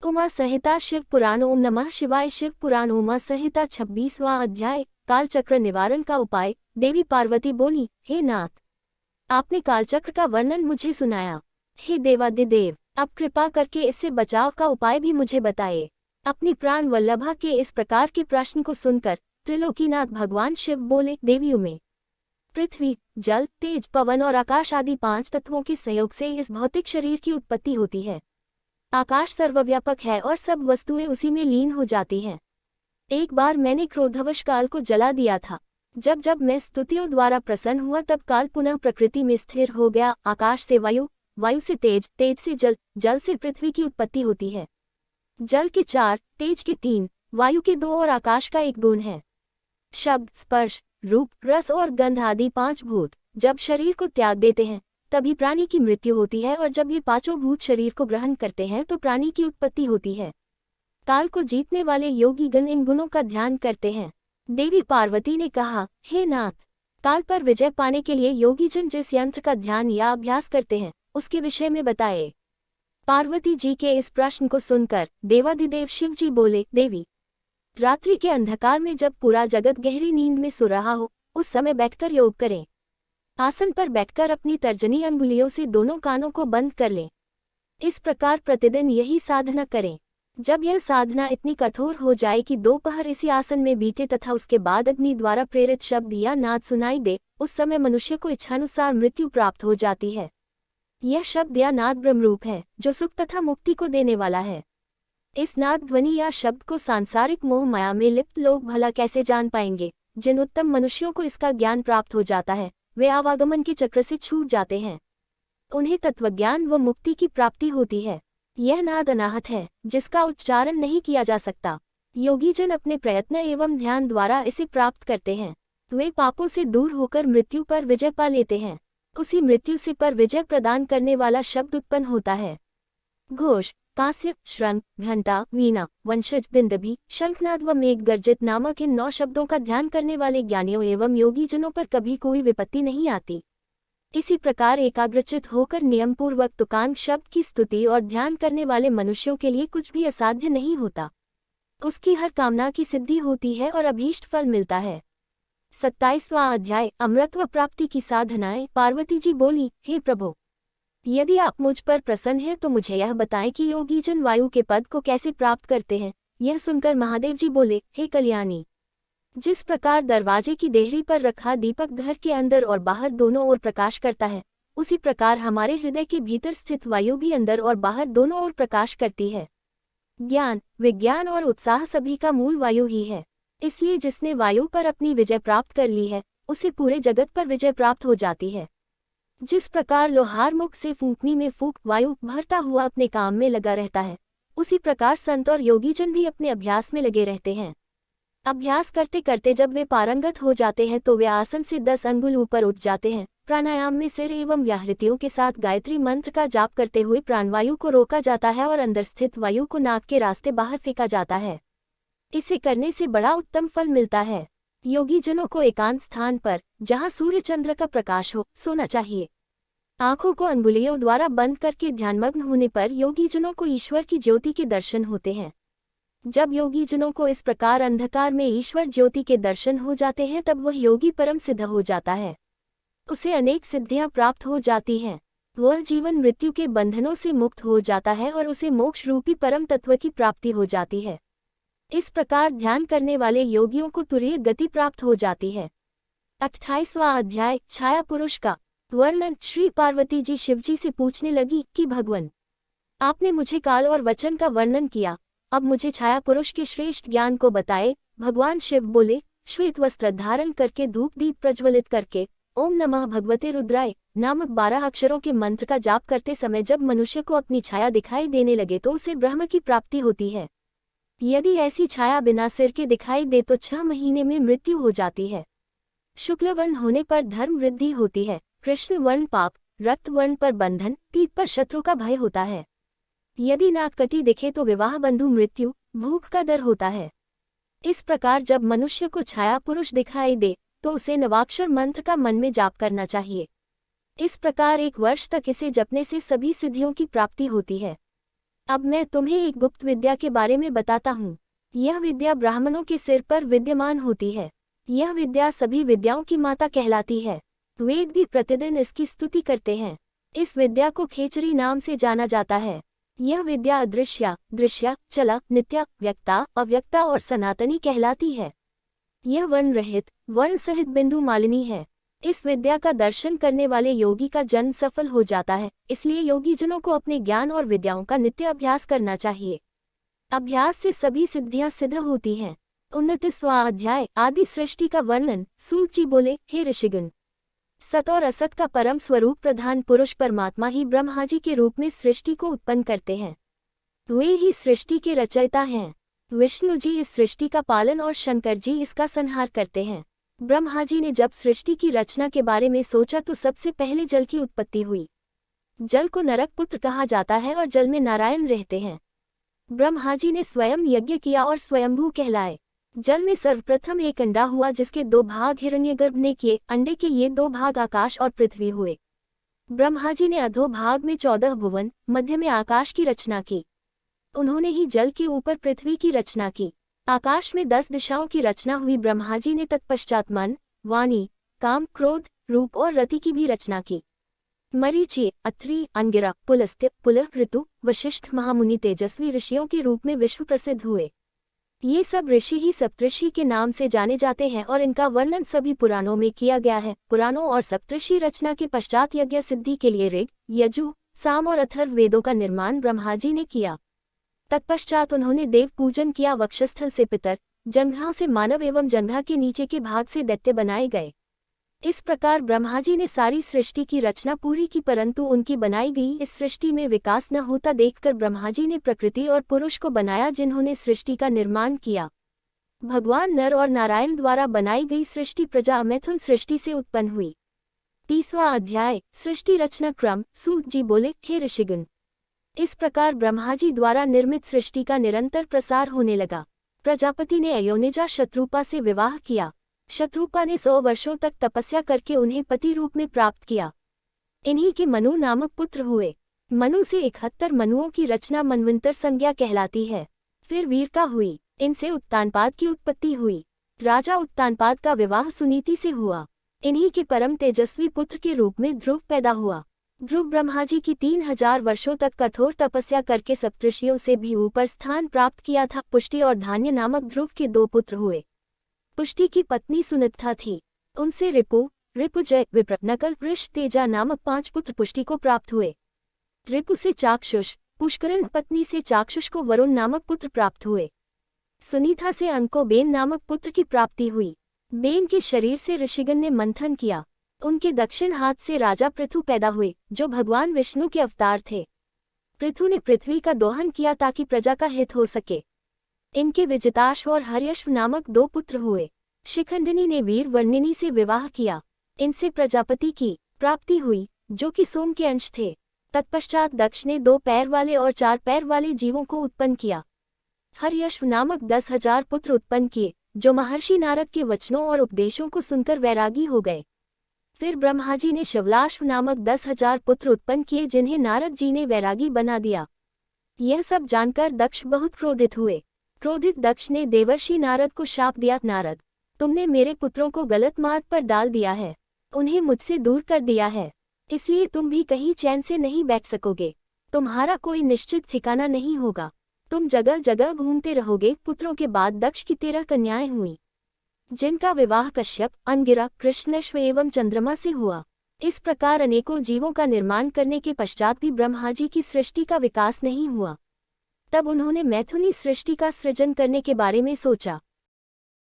उमा संहिता शिव पुराण। ओम नमः शिवाय। शिव पुराण उमा संहिता 26वां अध्याय। कालचक्र निवारण का उपाय। देवी पार्वती बोली, हे नाथ, आपने कालचक्र का वर्णन मुझे सुनाया। हे देवादिदेव, अब कृपा करके इससे बचाव का उपाय भी मुझे बताए। अपनी प्राण वल्लभा के इस प्रकार के प्रश्न को सुनकर त्रिलोकीनाथ भगवान शिव बोले, देवियों में पृथ्वी, जल, तेज, पवन और आकाश आदि 5 तत्वों के संयोग से इस भौतिक शरीर की उत्पत्ति होती है। आकाश सर्वव्यापक है और सब वस्तुएं उसी में लीन हो जाती हैं। एक बार मैंने क्रोधवश काल को जला दिया था। जब जब मैं स्तुतियों द्वारा प्रसन्न हुआ तब काल पुनः प्रकृति में स्थिर हो गया। आकाश से वायु, वायु से तेज, तेज से जल, जल से पृथ्वी की उत्पत्ति होती है। जल के 4, तेज के 3, वायु के 2 और आकाश का 1 गुण है। शब्द, स्पर्श, रूप, रस और गंध आदि 5 भूत जब शरीर को त्याग देते हैं तभी प्राणी की मृत्यु होती है, और जब ये 5 भूत शरीर को ग्रहण करते हैं तो प्राणी की उत्पत्ति होती है। काल को जीतने वाले योगीगण इन गुणों का ध्यान करते हैं। देवी पार्वती ने कहा, हे नाथ, काल पर विजय पाने के लिए योगीजन जिस यंत्र का ध्यान या अभ्यास करते हैं उसके विषय में बताए। पार्वती जी के इस प्रश्न को सुनकर देवाधिदेव शिव जी बोले, देवी, रात्रि के अंधकार में जब पूरा जगत गहरी नींद में सो रहा हो उस समय बैठकर योग करें। आसन पर बैठकर अपनी तर्जनी अंगुलियों से दोनों कानों को बंद कर लें। इस प्रकार प्रतिदिन यही साधना करें। जब यह साधना इतनी कठोर हो जाए कि दोपहर इसी आसन में बीते तथा उसके बाद अग्नि द्वारा प्रेरित शब्द या नाद सुनाई दे, उस समय मनुष्य को इच्छानुसार मृत्यु प्राप्त हो जाती है। यह शब्द या नाद ब्रह्मरूप है जो सुख तथा मुक्ति को देने वाला है। इस नाद ध्वनि या शब्द को सांसारिक मोह माया में लिप्त लोग भला कैसे जान पाएंगे। जिन उत्तम मनुष्यों को इसका ज्ञान प्राप्त हो जाता है वे आवागमन के चक्र से छूट जाते हैं। उन्हें तत्वज्ञान व मुक्ति की प्राप्ति होती है। यह नाद अनाहत है जिसका उच्चारण नहीं किया जा सकता। योगीजन अपने प्रयत्न एवं ध्यान द्वारा इसे प्राप्त करते हैं। वे पापों से दूर होकर मृत्यु पर विजय पा लेते हैं। उसी मृत्यु से पर विजय प्रदान करने वाला शब्द उत्पन्न होता है। घोष, कांस्य, श्रंख, घंटा, वीणा, वंशज, दिंदभी, शंखनाद व मेघ गर्जित नामक इन 9 शब्दों का ध्यान करने वाले ज्ञानियों एवं योगीजनों पर कभी कोई विपत्ति नहीं आती। इसी प्रकार एकाग्रचित होकर नियमपूर्वक तुकांत शब्द की स्तुति और ध्यान करने वाले मनुष्यों के लिए कुछ भी असाध्य नहीं होता। उसकी हर कामना की सिद्धि होती है और अभीष्ट फल मिलता है। 27वां अध्याय। अमृतत्व प्राप्ति की साधनाएं। पार्वती जी बोली, हे प्रभु, यदि आप मुझ पर प्रसन्न हैं तो मुझे यह बताएं कि योगीजन वायु के पद को कैसे प्राप्त करते हैं। यह सुनकर महादेव जी बोले, हे कल्याणी, जिस प्रकार दरवाजे की देहरी पर रखा दीपक घर के अंदर और बाहर दोनों ओर प्रकाश करता है, उसी प्रकार हमारे हृदय के भीतर स्थित वायु भी अंदर और बाहर दोनों ओर प्रकाश करती है। ज्ञान, विज्ञान और उत्साह सभी का मूल वायु ही है। इसलिए जिसने वायु पर अपनी विजय प्राप्त कर ली है उसे पूरे जगत पर विजय प्राप्त हो जाती है। जिस प्रकार लोहार मुख से फूंकनी में फूंक वायु भरता हुआ अपने काम में लगा रहता है, उसी प्रकार संत और योगीजन भी अपने अभ्यास में लगे रहते हैं। अभ्यास करते करते जब वे पारंगत हो जाते हैं तो वे आसन से 10 अंगुल ऊपर उठ जाते हैं। प्राणायाम में सिर एवं व्याहृतियों के साथ गायत्री मंत्र का जाप करते हुए प्राणवायु को रोका जाता है और अंदर स्थित वायु को नाक के रास्ते बाहर फेंका जाता है। इसे करने से बड़ा उत्तम फल मिलता है। योगीजनों को एकांत स्थान पर जहाँ सूर्य चंद्र का प्रकाश हो सोना चाहिए। आंखों को अंगुलियों द्वारा बंद करके ध्यानमग्न होने पर योगीजनों को ईश्वर की ज्योति के दर्शन होते हैं। जब योगीजनों को इस प्रकार अंधकार में ईश्वर ज्योति के दर्शन हो जाते हैं तब वह योगी परम सिद्ध हो जाता है। उसे अनेक सिद्धियां प्राप्त हो जाती हैं। वह जीवन मृत्यु के बंधनों से मुक्त हो जाता है और उसे मोक्ष रूपी परम तत्व की प्राप्ति हो जाती है। इस प्रकार ध्यान करने वाले योगियों को तुरीय गति प्राप्त हो जाती है। 28वां अध्याय। छाया पुरुष का वर्णन। श्री पार्वती जी शिवजी से पूछने लगी कि भगवान, आपने मुझे काल और वचन का वर्णन किया, अब मुझे छाया पुरुष के श्रेष्ठ ज्ञान को बताए। भगवान शिव बोले, श्वेत वस्त्र धारण करके धूप दीप प्रज्वलित करके ओम नमः भगवते रुद्राय नामक 12 अक्षरों के मंत्र का जाप करते समय जब मनुष्य को अपनी छाया दिखाई देने लगे तो उसे ब्रह्म की प्राप्ति होती है। यदि ऐसी छाया बिना सिर के दिखाई दे तो 6 महीने में मृत्यु हो जाती है। शुक्ल वर्ण होने पर धर्म वृद्धि होती है, कृष्ण वर्ण पाप, रक्त वर्ण पर बंधन, पीठ पर शत्रु का भय होता है। यदि नाककटी दिखे तो विवाह बंधु मृत्यु, भूख का डर होता है। इस प्रकार जब मनुष्य को छाया पुरुष दिखाई दे तो उसे नवाक्षर मंत्र का मन में जाप करना चाहिए। इस प्रकार 1 वर्ष तक इसे जपने से सभी सिद्धियों की प्राप्ति होती है। अब मैं तुम्हें एक गुप्त विद्या के बारे में बताता हूँ। यह विद्या ब्राह्मणों के सिर पर विद्यमान होती है। यह विद्या सभी विद्याओं की माता कहलाती है। वेद भी प्रतिदिन इसकी स्तुति करते हैं। इस विद्या को खेचरी नाम से जाना जाता है। यह विद्या अदृश्य, दृश्य, चला, नित्य, व्यक्ता, अव्यक्ता और सनातनी कहलाती है। यह वर्ण रहित, वर्ण सहित बिंदु मालिनी है। इस विद्या का दर्शन करने वाले योगी का जन्म सफल हो जाता है, इसलिए योगीजनों को अपने ज्ञान और विद्याओं का नित्य अभ्यास करना चाहिए। अभ्यास से सभी सिद्धियां सिद्ध होती हैं। 29वां अध्याय, आदि सृष्टि का वर्णन। सूत जी बोले, हे ऋषिगण, सत और असत का परम स्वरूप प्रधान पुरुष परमात्मा ही ब्रह्मा जी के रूप में सृष्टि को उत्पन्न करते हैं। वे ही सृष्टि के रचयिता हैं। विष्णु जी इस सृष्टि का पालन और शंकर जी इसका संहार करते हैं। ब्रह्मा जी ने जब सृष्टि की रचना के बारे में सोचा तो सबसे पहले जल की उत्पत्ति हुई। जल को नरक पुत्र कहा जाता है और जल में नारायण रहते हैं। ब्रह्मा जी ने स्वयं यज्ञ किया और स्वयंभू कहलाए। जल में सर्वप्रथम एक अंडा हुआ जिसके 2 भाग हिरण्यगर्भ ने किए। अंडे के ये 2 भाग आकाश और पृथ्वी हुए। ब्रह्मा जी ने अधोभाग में 14 भुवन, मध्य में आकाश की रचना की। उन्होंने ही जल के ऊपर पृथ्वी की रचना की। आकाश में 10 दिशाओं की रचना हुई। ब्रह्मा जी ने तत्पश्चात मन, वाणी, काम, क्रोध, रूप और रति की भी रचना की। मरीचि, अत्रि, अंगिरा, पुलस्त्य, पुलह, ऋतु, वशिष्ठ, महामुनि तेजस्वी ऋषियों के रूप में विश्व प्रसिद्ध हुए। ये सब ऋषि ही सप्तऋषि के नाम से जाने जाते हैं और इनका वर्णन सभी पुराणों में किया गया है। पुराणों और सप्तऋषि रचना के पश्चात यज्ञ सिद्धि के लिए ऋग, यजु, साम और अथर्व वेदों का निर्माण ब्रह्मा जी ने किया। तत्पश्चात उन्होंने देव पूजन किया। वक्षस्थल से पितर, जंघाओं से मानव एवं जंघा के नीचे के भाग से दैत्य बनाए गए। इस प्रकार ब्रह्मा जी ने सारी सृष्टि की रचना पूरी की, परंतु उनकी बनाई गई इस सृष्टि में विकास न होता देखकर ब्रह्मा जी ने प्रकृति और पुरुष को बनाया जिन्होंने सृष्टि का निर्माण किया। भगवान नर और नारायण द्वारा बनाई गई सृष्टि प्रजा मैथुन सृष्टि से उत्पन्न हुई। 30वां अध्याय, सृष्टि रचना क्रम। सूत जी बोले, हे ऋषिगण, इस प्रकार ब्रह्मा जी द्वारा निर्मित सृष्टि का निरंतर प्रसार होने लगा। प्रजापति ने अयोनिजा शत्रुपा से विवाह किया। शत्रुपा ने 100 वर्षों तक तपस्या करके उन्हें पति रूप में प्राप्त किया। इन्हीं के मनु नामक पुत्र हुए। मनु से 71 मनुओं की रचना मनवंतर संज्ञा कहलाती है। फिर वीरका हुई। इनसे उत्तानपाद की उत्पत्ति हुई। राजा उत्तानपाद का विवाह सुनीति से हुआ। इन्हीं के परम तेजस्वी पुत्र के रूप में ध्रुव पैदा हुआ। ध्रुव ब्रह्मा जी की 3000 वर्षों तक कठोर तपस्या करके सप्तऋषियों से भी ऊपर स्थान प्राप्त किया था। पुष्टि और धान्य नामक ध्रुव के 2 पुत्र हुए। पुष्टि की पत्नी सुनित्था थी। उनसे रिपुजय, विप्र, नकल, वृष, तेजा नामक 5 पुत्र पुष्टि को प्राप्त हुए। रिपु से चाक्षुष, पुष्करण पत्नी से चाक्षुष को वरुण नामक पुत्र प्राप्त हुए। सुनीता से अंको बेन नामक पुत्र की प्राप्ति हुई। बेन के शरीर से ऋषिगण ने मंथन किया। उनके दक्षिण हाथ से राजा पृथु पैदा हुए, जो भगवान विष्णु के अवतार थे। पृथु ने पृथ्वी का दोहन किया ताकि प्रजा का हित हो सके। इनके विजिताश्व और हर्यश्व नामक 2 पुत्र हुए। शिखंडिनी ने वीर वर्णिनी से विवाह किया। इनसे प्रजापति की प्राप्ति हुई, जो कि सोम के अंश थे। तत्पश्चात दक्ष ने 2 पैर वाले और 4 पैर वाले जीवों को उत्पन्न किया। हर्यश्व नामक 10,000 पुत्र उत्पन्न किए, जो महर्षि नारद के वचनों और उपदेशों को सुनकर वैरागी हो गए। फिर ब्रह्मा जी ने शवलाश्व नामक 10,000 पुत्र उत्पन्न किए, जिन्हें नारद जी ने वैरागी बना दिया। यह सब जानकर दक्ष बहुत क्रोधित हुए। क्रोधित दक्ष ने देवर्षि नारद को शाप दिया, नारद, तुमने मेरे पुत्रों को गलत मार्ग पर डाल दिया है, उन्हें मुझसे दूर कर दिया है, इसलिए तुम भी कहीं चैन से नहीं बैठ सकोगे। तुम्हारा कोई निश्चित ठिकाना नहीं होगा, तुम जगह जगह घूमते रहोगे। पुत्रों के बाद दक्ष की 13 कन्याएं हुई, जिनका विवाह कश्यप, अंगिरा, कृष्णश्व एवं चंद्रमा से हुआ। इस प्रकार अनेकों जीवों का निर्माण करने के पश्चात भी ब्रह्मा जी की सृष्टि का विकास नहीं हुआ। तब उन्होंने मैथुनी सृष्टि का सृजन करने के बारे में सोचा।